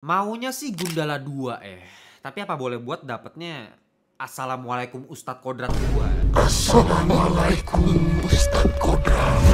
Maunya sih Gundala 2 tapi apa boleh buat dapetnya Assalamualaikum Ustadz Kodrat 2. Assalamualaikum Ustadz Kodrat.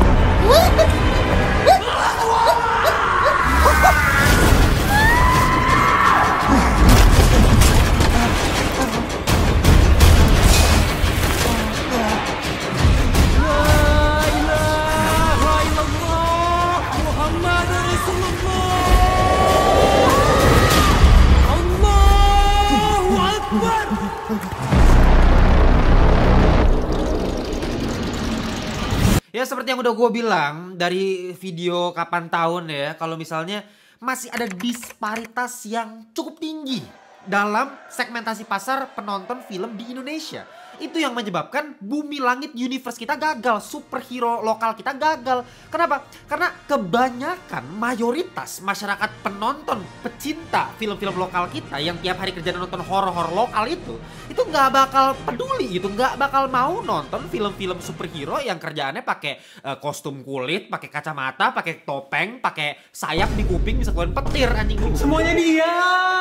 Ya seperti yang udah gue bilang dari video kapan tahun ya, kalau misalnya masih ada disparitas yang cukup tinggi dalam segmentasi pasar penonton film di Indonesia. Itu yang menyebabkan Bumi Langit Universe kita gagal, superhero lokal kita gagal. Kenapa? Karena kebanyakan mayoritas masyarakat penonton pecinta film-film lokal kita yang tiap hari kerja nonton horor-horor lokal itu nggak bakal peduli gitu, nggak bakal mau nonton film-film superhero yang kerjaannya pakai kostum kulit, pakai kacamata, pakai topeng, pakai sayap di kuping, bisa keluarin petir anjing. Semuanya dia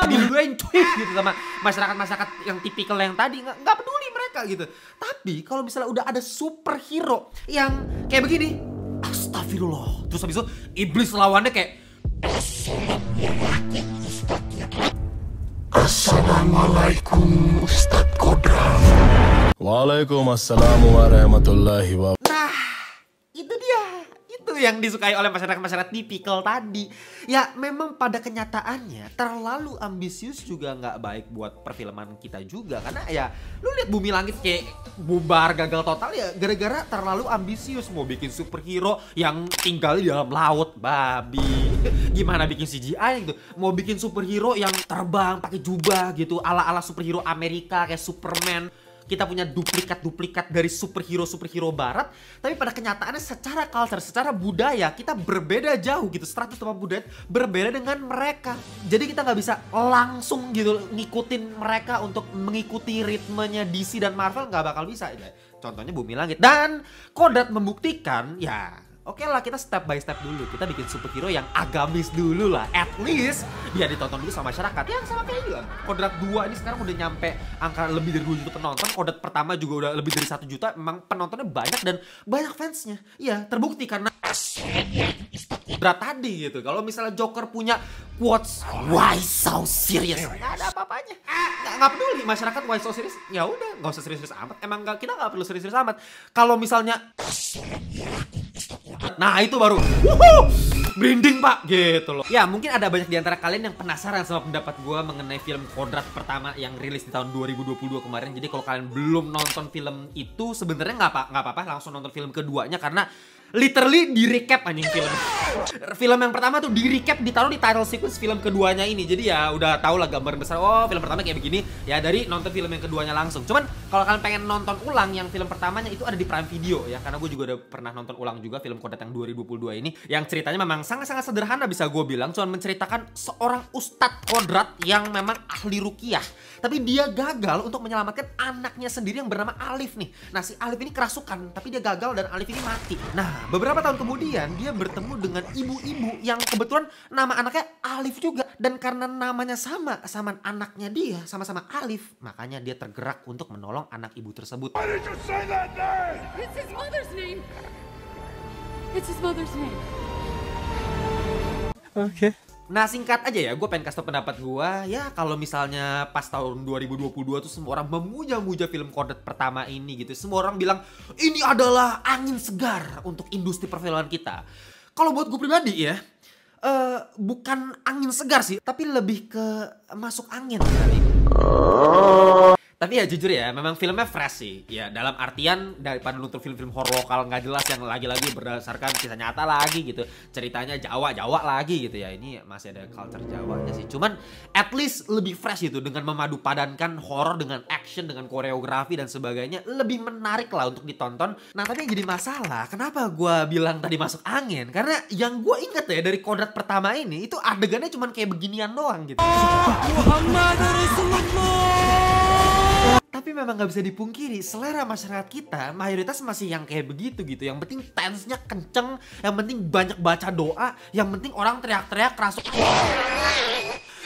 diduduin cuy gitu sama masyarakat-masyarakat yang tipikal yang tadi, nggak peduli mereka gitu. Tapi kalau misalnya udah ada superhero yang kayak begini, astagfirullah, terus habis itu iblis lawannya kayak Assalamualaikum Ustadz Kodrat. Waalaikumsalam warahmatullahi wabarakatuh. nah itu dia, itu yang disukai oleh masyarakat-masyarakat tipikal tadi. Ya memang pada kenyataannya terlalu ambisius juga nggak baik buat perfilman kita juga. Karena ya lu lihat Bumi Langit kayak bubar gagal total ya gara-gara terlalu ambisius. Mau bikin superhero yang tinggal di dalam laut, babi. Gimana bikin CGI gitu. Mau bikin superhero yang terbang pakai jubah gitu, ala-ala superhero Amerika kayak Superman. Kita punya duplikat-duplikat dari superhero-superhero barat. Tapi pada kenyataannya secara culture, secara budaya kita berbeda jauh gitu. 180 budaya berbeda dengan mereka. Jadi kita nggak bisa langsung gitu ngikutin mereka untuk mengikuti ritmenya DC dan Marvel, nggak bakal bisa. Contohnya Bumi Langit. Dan Kodrat membuktikan ya oke lah, kita step by step dulu. Kita bikin superhero yang agamis dulu lah. At least biar ditonton dulu sama masyarakat. Yang sama kayak bilang, Kodrat 2 ini sekarang udah nyampe angka lebih dari 2 juta penonton. Kodrat pertama juga udah lebih dari 1 juta. Memang penontonnya banyak dan banyak fansnya. Iya, terbukti karena Kodrat tadi gitu. Kalau misalnya Joker punya quotes why so serious, nggak ada apa-apanya. Nggak peduli masyarakat why so serious. Ya udah, nggak usah serius-serius amat. Emang kita nggak perlu serius-serius amat. Kalau misalnya nah itu baru merinding pak gitu loh. Ya mungkin ada banyak di antara kalian yang penasaran sama pendapat gue mengenai film Kodrat pertama yang rilis di tahun 2022 kemarin. Jadi kalau kalian belum nonton film itu sebenarnya nggak apa-apa langsung nonton film keduanya karena literally di recap anjing film. Film yang pertama tuh di recap, ditaruh di title sequence film keduanya ini. Jadi ya udah tau lah gambaran besar. Oh film pertama kayak begini ya dari nonton film yang keduanya langsung. Cuman kalau kalian pengen nonton ulang yang film pertamanya itu ada di Prime Video ya. Karena gue juga udah pernah nonton ulang juga film Kodrat yang 2022 ini. Yang ceritanya memang sangat-sangat sederhana bisa gue bilang. Cuman menceritakan seorang Ustadz Kodrat yang memang ahli ruqyah. Tapi dia gagal untuk menyelamatkan anaknya sendiri yang bernama Alif nih. Nah si Alif ini kerasukan tapi dia gagal dan Alif ini mati. Nah beberapa tahun kemudian dia bertemu dengan ibu-ibu yang kebetulan nama anaknya Alif juga. Dan karena namanya sama anaknya dia, sama-sama Alif, makanya dia tergerak untuk menolong anak ibu tersebut. Why did you say that name? It's his mother's name. It's his mother's name. Oke. Nah singkat aja ya, gue pengen kasih tau pendapat gue. Ya kalau misalnya pas tahun 2022 tuh semua orang memuja-muja film Kodrat pertama ini gitu. Semua orang bilang ini adalah angin segar untuk industri perfilman kita. Kalau buat gue pribadi ya, bukan angin segar sih, tapi lebih ke masuk angin kali. Tapi ya jujur ya, memang filmnya fresh sih. Ya dalam artian daripada nonton film-film horor lokal nggak jelas yang lagi-lagi berdasarkan kisah nyata lagi gitu. Ceritanya Jawa lagi gitu ya. Ini masih ada culture Jawanya sih. Cuman at least lebih fresh gitu dengan memadu padankan horor dengan action, dengan koreografi dan sebagainya. Lebih menarik lah untuk ditonton. Nah tapi yang jadi masalah, kenapa gue bilang tadi masuk angin? Karena yang gue inget ya dari Kodrat pertama ini, itu adegannya cuman kayak beginian doang gitu. Muhammad Rasulullah. Tapi memang nggak bisa dipungkiri, selera masyarakat kita mayoritas masih yang kayak begitu gitu. Yang penting tense-nya kenceng, yang penting banyak baca doa, yang penting orang teriak-teriak kerasuk.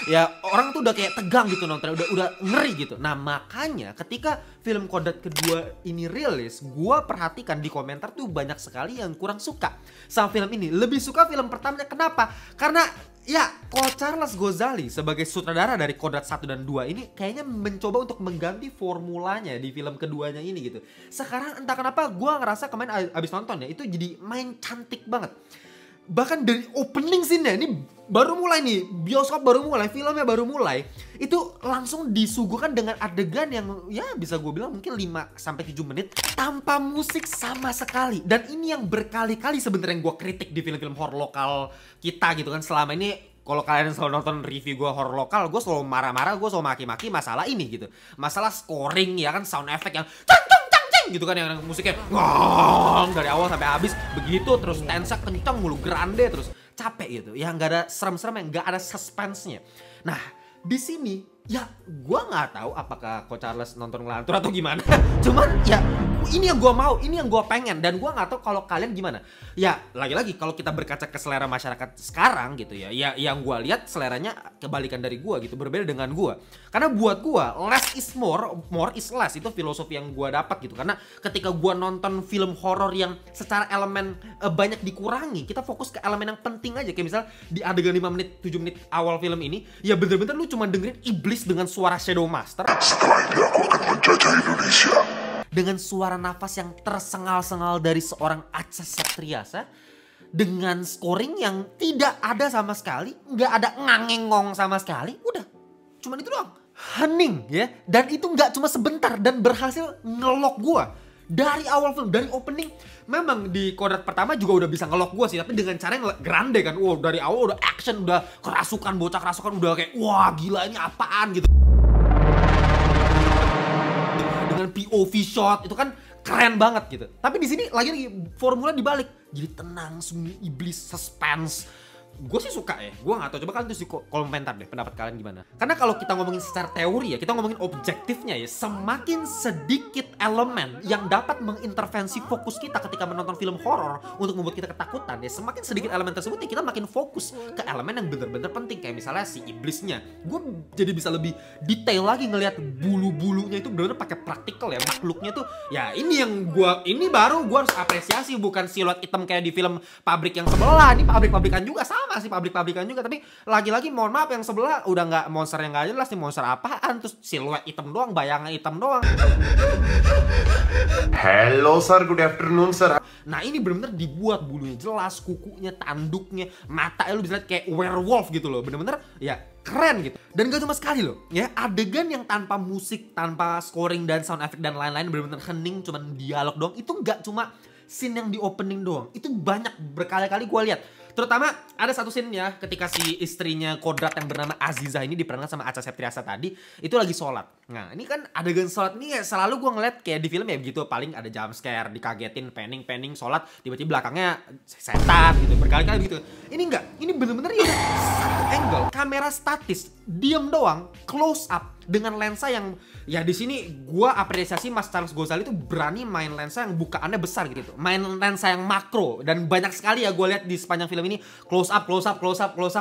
ya orang tuh udah kayak tegang gitu nonton, udah ngeri gitu. Nah makanya ketika film Kodrat kedua ini rilis, gua perhatikan di komentar tuh banyak sekali yang kurang suka sama film ini. Lebih suka film pertamanya. Kenapa? Karena ya Charles Ghazali sebagai sutradara dari Kodrat 1 dan 2 ini kayaknya mencoba untuk mengganti formulanya di film keduanya ini gitu. Sekarang entah kenapa gua ngerasa kemarin abis nonton ya, itu jadi main cantik banget. Bahkan dari opening scene-nya, ini baru mulai nih, bioskop baru mulai, filmnya baru mulai, itu langsung disuguhkan dengan adegan yang ya bisa gue bilang mungkin 5-7 menit tanpa musik sama sekali. Dan ini yang berkali-kali sebenarnya yang gue kritik di film-film horor lokal kita gitu kan. Selama ini kalau kalian selalu nonton review gue horor lokal, gue selalu marah-marah, gue selalu maki-maki masalah ini gitu. Masalah scoring ya kan, sound effect yang gitu kan, yang musiknya ngong dari awal sampai habis begitu, terus tensa kencang mulu, grande, terus capek gitu ya, nggak ada serem-serem, yang nggak ada suspense-nya. Nah di sini ya gue nggak tahu apakah Coach Charles nonton ngelantur atau gimana. Cuman ya ini yang gue mau, ini yang gue pengen, dan gue nggak tahu kalau kalian gimana. Ya lagi-lagi kalau kita berkaca ke selera masyarakat sekarang gitu ya, ya yang gue lihat seleranya kebalikan dari gue gitu, berbeda dengan gue. Karena buat gue less is more, more is less, itu filosofi yang gue dapat gitu. Karena ketika gue nonton film horor yang secara elemen banyak dikurangi, kita fokus ke elemen yang penting aja. Kayak misal di adegan 5 menit 7 menit awal film ini, ya bener-bener lu cuma dengerin iblis dengan suara Shadow Master. Setelah ini aku akan menjajah Indonesia. Dengan suara nafas yang tersengal-sengal dari seorang Acha Septriasa, dengan scoring yang tidak ada sama sekali, nggak ada ngangengong sama sekali, udah, cuman itu doang, hening ya. Dan itu nggak cuma sebentar, dan berhasil ngelok gua dari awal film, dari opening. Memang di Kodrat pertama juga udah bisa ngelok gua sih, tapi dengan cara yang grande kan. Wow, dari awal udah action, udah kerasukan, bocah kerasukan, udah kayak wah gila ini apaan gitu. Dengan POV shot itu kan keren banget gitu. Tapi di sini lagi formula dibalik, jadi tenang, sunyi, iblis, suspense. Gue sih suka ya, gue gak tau, coba kalian tulis di komentar deh pendapat kalian gimana. Karena kalau kita ngomongin secara teori ya, kita ngomongin objektifnya ya, semakin sedikit elemen yang dapat mengintervensi fokus kita ketika menonton film horor untuk membuat kita ketakutan ya, semakin sedikit elemen tersebut ya kita makin fokus ke elemen yang bener-bener penting. Kayak misalnya si iblisnya, gue jadi bisa lebih detail lagi ngelihat bulu-bulunya itu bener-bener pakai praktikal ya, makhluknya tuh ya. Ini yang ini baru gue harus apresiasi, bukan siluet hitam kayak di film Pabrik yang sebelah. Ini pabrik-pabrikan juga, sama sih pabrik-pabrikan juga, tapi lagi-lagi mohon maaf yang sebelah udah nggak, monster yang nggak jelas nih, monster apaan, terus siluet hitam doang, bayangan hitam doang. Hello sir, good afternoon sir. Nah ini bener-bener dibuat bulunya jelas, kukunya, tanduknya, matanya lu bisa lihat kayak werewolf gitu loh, bener-bener ya keren gitu. Dan gak cuma sekali loh ya, adegan yang tanpa musik, tanpa scoring dan sound effect dan lain-lain, bener-bener hening, cuman dialog doang. Itu gak cuma scene yang di opening doang, itu banyak, berkali-kali gue lihat. Terutama ada satu scene ya, ketika si istrinya Kodrat yang bernama Aziza ini diperankan sama Acha Septriasa tadi, itu lagi sholat. Nah ini kan adegan sholat ini ya, selalu gue ngeliat kayak di film ya begitu, paling ada jump scare, dikagetin, panning sholat, tiba-tiba belakangnya setan gitu, berkali-kali gitu. Ini enggak, ini bener-bener ya satu angle, kamera statis, diem doang, close up dengan lensa yang ya di sini gua apresiasi Mas Charles Ghazali itu berani main lensa yang bukaannya besar gitu, main lensa yang makro, dan banyak sekali ya gue lihat di sepanjang film ini close up.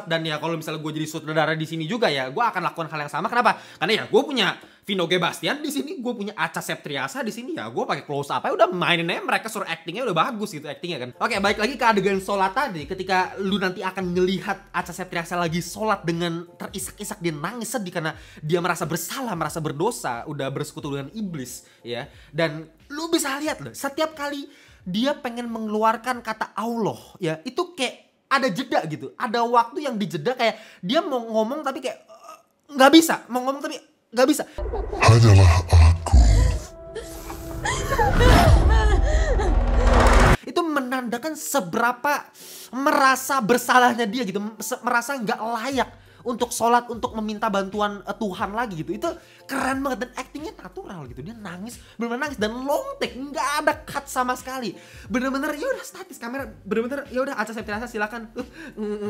Dan ya kalau misalnya gue jadi sutradara di sini juga ya, gue akan lakukan hal yang sama. Kenapa? Karena ya gue punya Vino G. Bastian di sini, gue punya Acha Septriasa di sini, ya gue pakai close up aja udah, mainin aja, mereka suruh actingnya udah bagus gitu actingnya kan. Oke, balik lagi ke adegan sholat tadi, ketika lu nanti akan ngelihat Acha Septriasa lagi sholat dengan terisak-isak, dia nangis sedih karena dia merasa bersalah, merasa berdosa, udah bersekutu dengan iblis ya. Dan lu bisa lihat loh, setiap kali dia pengen mengeluarkan kata Allah ya, itu kayak ada jeda gitu, ada waktu yang dijeda, kayak dia mau ngomong tapi kayak nggak bisa, mau ngomong tapi nggak bisa. Hanyalah aku. Itu menandakan seberapa merasa bersalahnya dia gitu, merasa nggak layak untuk sholat, untuk meminta bantuan Tuhan lagi gitu. Itu keren banget, dan actingnya natural gitu. Dia nangis, bener-bener nangis, dan long take, nggak ada cut sama sekali. Bener-bener ya udah statis kamera, bener-bener ya udah Acha Septriasa silakan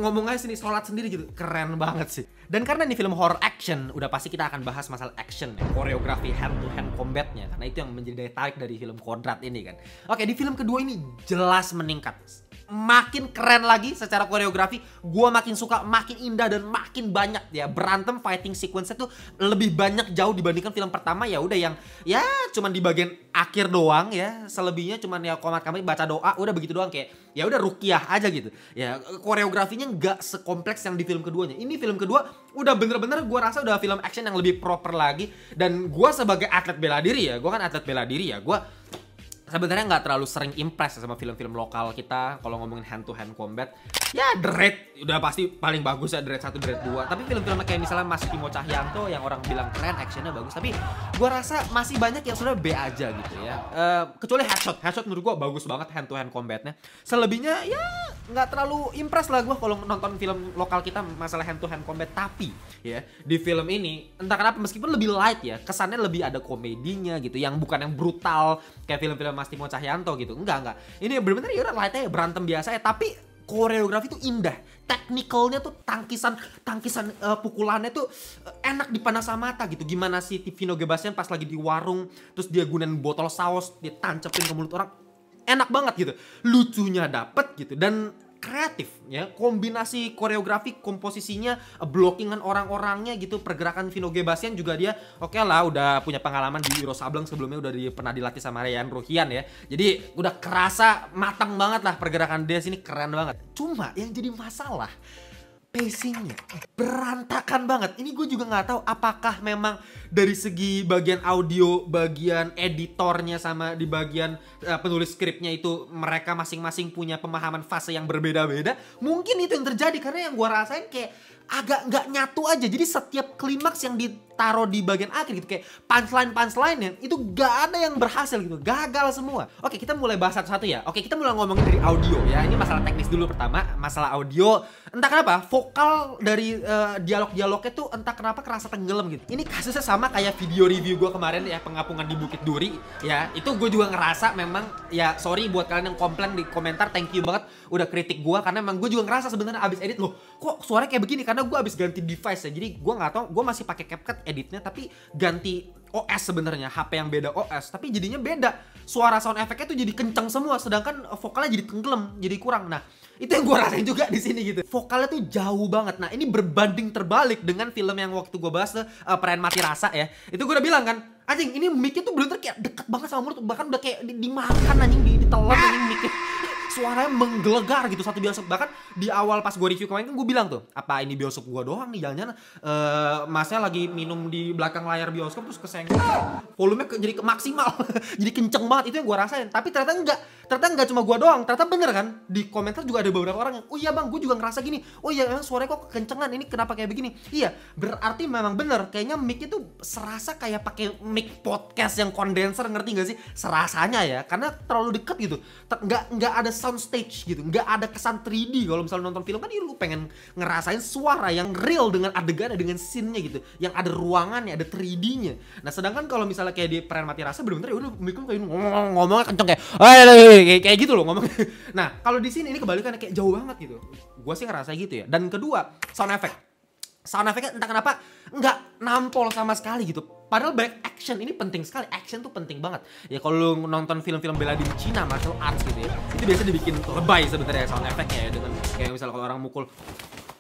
ngomong aja sini, sholat sendiri gitu. Keren banget sih. Dan karena ini film horror action, udah pasti kita akan bahas masalah action ya, koreografi hand to hand combatnya, karena itu yang menjadi daya tarik dari film Kodrat ini kan. Oke, di film kedua ini jelas meningkat. makin keren lagi secara koreografi. Gua makin suka, makin indah dan makin banyak ya. Berantem fighting sequence-nya tuh lebih banyak jauh dibandingkan film pertama. Ya udah yang ya cuman di bagian akhir doang ya. Selebihnya cuman ya komat kami baca doa, udah begitu doang, kayak ya udah rukiah aja gitu. Ya koreografinya nggak sekompleks yang di film keduanya. Ini film kedua udah bener-bener gua rasa udah film action yang lebih proper lagi. Dan gua sebagai atlet bela diri ya, gua kan atlet bela diri ya, gua sebenarnya nggak terlalu sering impress sama film-film lokal kita kalau ngomongin hand to hand combat. Ya The Raid udah pasti paling bagus ya, The Raid 1, The Raid 2. Tapi film-film kayak misalnya Mas Timo Cahyanto yang orang bilang keren, actionnya bagus, tapi gua rasa masih banyak yang sebenarnya B aja gitu ya. Kecuali Headshot menurut gua bagus banget hand to hand combatnya. Selebihnya ya nggak terlalu impress lah gua kalau nonton film lokal kita masalah hand to hand combat. Tapi ya di film ini entah kenapa meskipun lebih light ya, kesannya lebih ada komedinya gitu, yang bukan yang brutal kayak film-film Mas Timo Cahyanto gitu. Enggak. Ini bener-bener ya udah lightnya berantem biasa ya, tapi koreografi tuh indah. Technicalnya tuh tangkisan pukulannya tuh enak dipandang sama mata gitu. Gimana sih Vino Gebastian pas lagi di warung terus dia gunain botol saus, dia tancepin ke mulut orang. Enak banget gitu. Lucunya dapet gitu dan kreatif ya, kombinasi koreografi, komposisinya, blockingan orang-orangnya gitu, pergerakan Vino Gebastian juga dia oke lah, udah punya pengalaman di Wiro Sableng sebelumnya, udah pernah dilatih sama Ryan Ruhian ya, jadi udah kerasa matang banget lah pergerakan dia sini, keren banget. Cuma yang jadi masalah pacingnya berantakan banget. Ini gue juga nggak tahu apakah memang dari segi bagian audio, bagian editornya sama di bagian penulis skripnya itu mereka masing-masing punya pemahaman fase yang berbeda-beda. Mungkin itu yang terjadi karena yang gue rasain kayak agak nggak nyatu aja. Jadi setiap klimaks yang ditaruh di bagian akhir gitu, kayak punchline-punchline-nya itu gak ada yang berhasil gitu, gagal semua. Oke, kita mulai bahas satu-satu ya. Oke, kita mulai ngomongin dari audio ya. Ini masalah teknis dulu pertama, masalah audio. Entah kenapa vokal dari dialog-dialognya tuh entah kenapa kerasa tenggelam gitu. Ini kasusnya sama kayak video review gue kemarin ya, Pengapungan di Bukit Duri ya. Itu gue juga ngerasa memang ya, sorry buat kalian yang komplain di komentar, thank you banget udah kritik gue, karena memang gue juga ngerasa sebenarnya abis edit loh kok suaranya kayak begini, karena gue abis ganti device ya. Jadi gue nggak tahu, gue masih pakai CapCut editnya tapi ganti OS sebenarnya, HP yang beda OS, tapi jadinya beda. Suara sound efeknya tuh jadi kenceng semua, sedangkan vokalnya jadi tenggelam, jadi kurang. Nah, itu yang gue rasain juga di sini gitu. Vokalnya tuh jauh banget. Nah, ini berbanding terbalik dengan film yang waktu gue bahas Perayaan Mati Rasa ya. Itu gue udah bilang kan, anjing ini mic-nya tuh bener-bener kayak deket banget sama mulut, bahkan udah kayak dimakan anjing, ditelan anjing mic-nya. Suaranya menggelegar gitu satu bioskop. Bahkan di awal pas gue review kemarin kan gue bilang tuh, apa ini bioskop gue doang nih, jangan-jangan masnya lagi minum di belakang layar bioskop terus kesenggol, volumenya jadi maksimal jadi kenceng banget. Itu yang gue rasain. Tapi ternyata enggak cuma gue doang, ternyata bener kan. Di komentar juga ada beberapa orang yang, oh iya bang, gue juga ngerasa gini, oh iya emang suaranya kok kekencengan, ini kenapa kayak begini. Iya, berarti memang bener, kayaknya mic-nya tuh serasa kayak pakai mic podcast yang kondenser, ngerti gak sih serasanya ya, karena terlalu deket gitu. Nggak ada sound stage gitu, nggak ada kesan 3D. Kalau misalnya nonton film kan lu pengen ngerasain suara yang real dengan adegannya, dengan scene-nya gitu, yang ada ruangannya, ada 3D-nya. Nah, sedangkan kalau misalnya kayak di Perayaan Mati Rasa bener-bener ya udah mikro kayak ngomongnya kenceng kayak gitu loh ngomongnya. Nah, kalau di sini ini kebalikannya, kayak jauh banget gitu. Gua sih ngerasa gitu ya. Dan kedua, sound effect-nya entah kenapa nggak nampol sama sekali gitu. Padahal banyak action, ini penting sekali. Action tuh penting banget. Ya kalau lu nonton film-film bela diri Cina, martial arts gitu ya, itu biasa dibikin lebay sebenarnya sound effect-nya ya, dengan kayak misalnya kalau orang mukul.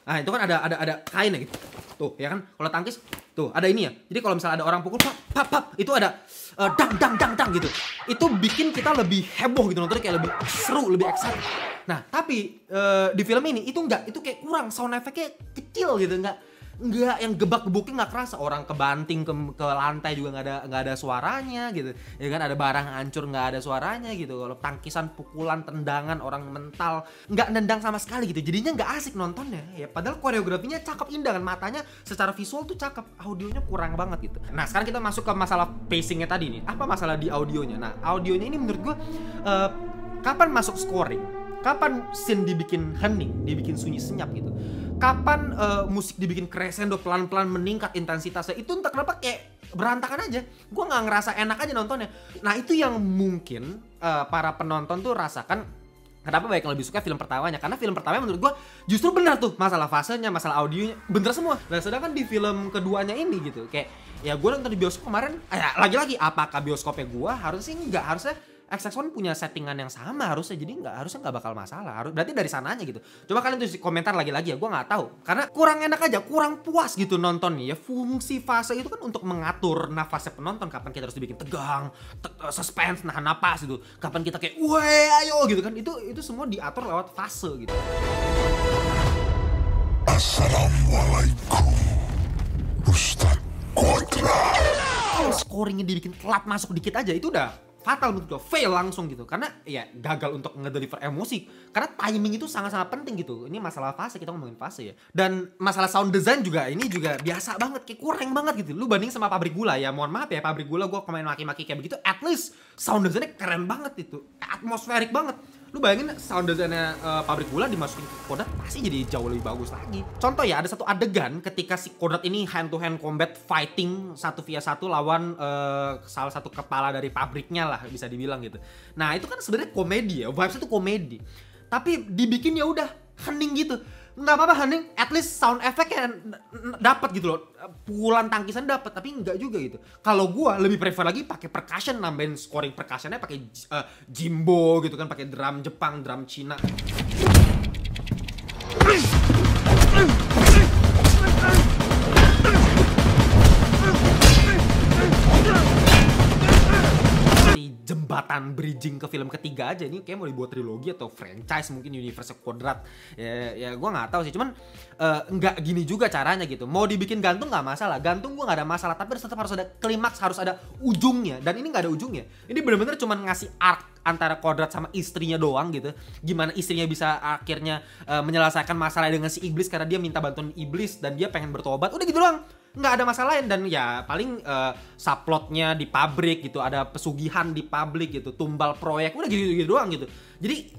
Nah, itu kan ada kainnya gitu. Tuh, ya kan? Kalau tangkis tuh ada ini ya. Jadi kalau misalnya ada orang pukul pap, itu ada dang gitu. Itu bikin kita lebih heboh gitu, nontonnya kayak lebih seru, lebih excited. Nah, tapi di film ini itu enggak, itu kayak kurang, sound effect-nya kecil gitu, enggak yang gebak-gebuknya nggak kerasa. Orang kebanting ke lantai juga nggak ada suaranya gitu ya kan, ada barang hancur nggak ada suaranya gitu. Kalau tangkisan, pukulan, tendangan, orang mental nggak nendang sama sekali gitu, jadinya nggak asik nontonnya ya. Padahal koreografinya cakep, indah kan, matanya secara visual tuh cakep, audionya kurang banget gitu. Nah, sekarang kita masuk ke masalah pacingnya tadi nih. Apa masalah di audionya? Nah, audionya ini menurut gue kapan masuk scoring, kapan scene dibikin hening, dibikin sunyi senyap gitu, kapan musik dibikin crescendo, pelan-pelan meningkat intensitasnya, itu entah kenapa kayak berantakan aja. Gue nggak ngerasa enak aja nontonnya. Nah, itu yang mungkin para penonton tuh rasakan. Kenapa banyak yang lebih suka film pertamanya? Karena film pertamanya menurut gue justru benar tuh, masalah fasenya, masalah audionya bener semua. Nah, sedangkan di film keduanya ini gitu, kayak ya gue nonton di bioskop kemarin, lagi-lagi apakah bioskopnya gue harusnya enggak, harusnya XX1 punya settingan yang sama harusnya, jadi harusnya nggak bakal masalah. Berarti dari sananya gitu. Coba kalian tulis di komentar lagi-lagi ya, gue nggak tahu. Karena kurang enak aja, kurang puas gitu nontonnya ya. Fungsi fase itu kan untuk mengatur nafasnya penonton, kapan kita harus dibikin tegang, suspense, nahan napas gitu. Kapan kita kayak, weh ayo gitu kan. Itu semua diatur lewat fase gitu. Assalamualaikum, Ustadz Kodrat. Kalau scoringnya dibikin telat masuk dikit aja itu udah fatal menurut gue, fail langsung gitu. Karena ya gagal untuk ngedeliver emosi. Karena timing itu sangat-sangat penting gitu. Ini masalah fase, kita ngomongin fase ya. Dan masalah sound design juga, ini juga biasa banget, kayak kurang banget gitu. Lu banding sama Pabrik Gula ya, mohon maaf ya Pabrik Gula gue komen maki-maki kayak begitu. At least sound designnya keren banget itu, atmosferik banget. Lu bayangin sound design-nya Pabrik Gula dimasukin ke Kodrat pasti jadi jauh lebih bagus lagi. Contoh ya, ada satu adegan ketika si Kodrat ini hand to hand combat fighting 1 vs 1 lawan salah satu kepala dari pabriknya lah bisa dibilang gitu. Nah itu kan sebenarnya komedi ya, vibes itu komedi. Tapi dibikin ya udah hening gitu. Nggak apa-apa hening, at least sound effect-nya dapat gitu loh. Pukulan tangkisan dapat, tapi enggak juga gitu. Kalau gua lebih prefer lagi pakai percussion, nambahin scoring percussion-nya pakai jimbo gitu kan, pakai drum Jepang, drum Cina. Jembatan bridging ke film ketiga aja, ini kayak mau dibuat trilogi atau franchise mungkin universe Kodrat ya gue nggak tahu sih, cuman nggak gini juga caranya gitu. Mau dibikin gantung nggak masalah, gantung gue nggak ada masalah, tapi tetap harus ada klimaks, harus ada ujungnya, dan ini nggak ada ujungnya. Ini bener-bener cuman ngasih arc antara Kodrat sama istrinya doang gitu, gimana istrinya bisa akhirnya menyelesaikan masalah dengan si iblis karena dia minta bantuan iblis dan dia pengen bertobat, udah gitu doang. Nggak ada masalah lain. Dan ya paling subplotnya di pabrik gitu, ada pesugihan di pabrik gitu, tumbal proyek, udah gitu doang gitu. Jadi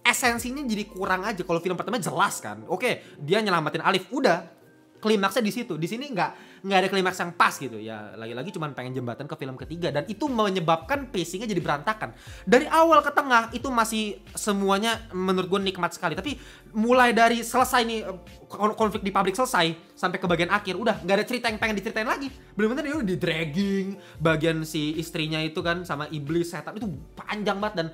esensinya jadi kurang aja. Kalau film pertama jelas kan, oke dia nyelamatin Alif, udah klimaksnya di situ. Di sini nggak ada klimaks yang pas gitu ya. Lagi-lagi cuman pengen jembatan ke film ketiga, dan itu menyebabkan pacingnya jadi berantakan. Dari awal ke tengah itu masih semuanya menurut gue nikmat sekali, tapi mulai dari selesai nih konflik di pabrik selesai sampai ke bagian akhir udah nggak ada cerita yang pengen diceritain lagi. Bener-bener dia udah di dragging. Bagian si istrinya itu kan sama iblis setan itu panjang banget dan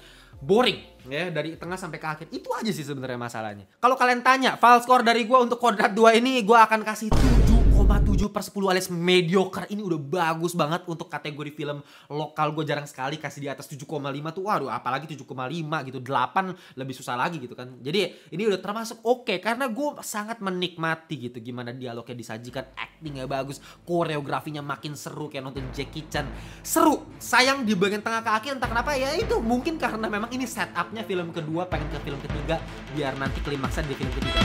boring ya, dari tengah sampai ke akhir. Itu aja sih sebenarnya masalahnya. Kalau kalian tanya file score dari gue untuk Kodrat 2 ini, gue akan kasih 7,7/10 alias mediocre. Ini udah bagus banget untuk kategori film lokal. Gue jarang sekali kasih di atas 7,5 tuh. Waduh, apalagi 7,5 gitu, 8 lebih susah lagi gitu kan. Jadi ini udah termasuk oke, karena gue sangat menikmati gitu gimana dialognya disajikan, actingnya bagus, koreografinya makin seru kayak nonton Jackie Chan. Seru. Sayang di bagian tengah ke akhir entah kenapa ya, itu mungkin karena memang ini setupnya film kedua, pengen ke film ketiga biar nanti klimaksnya di film ketiga.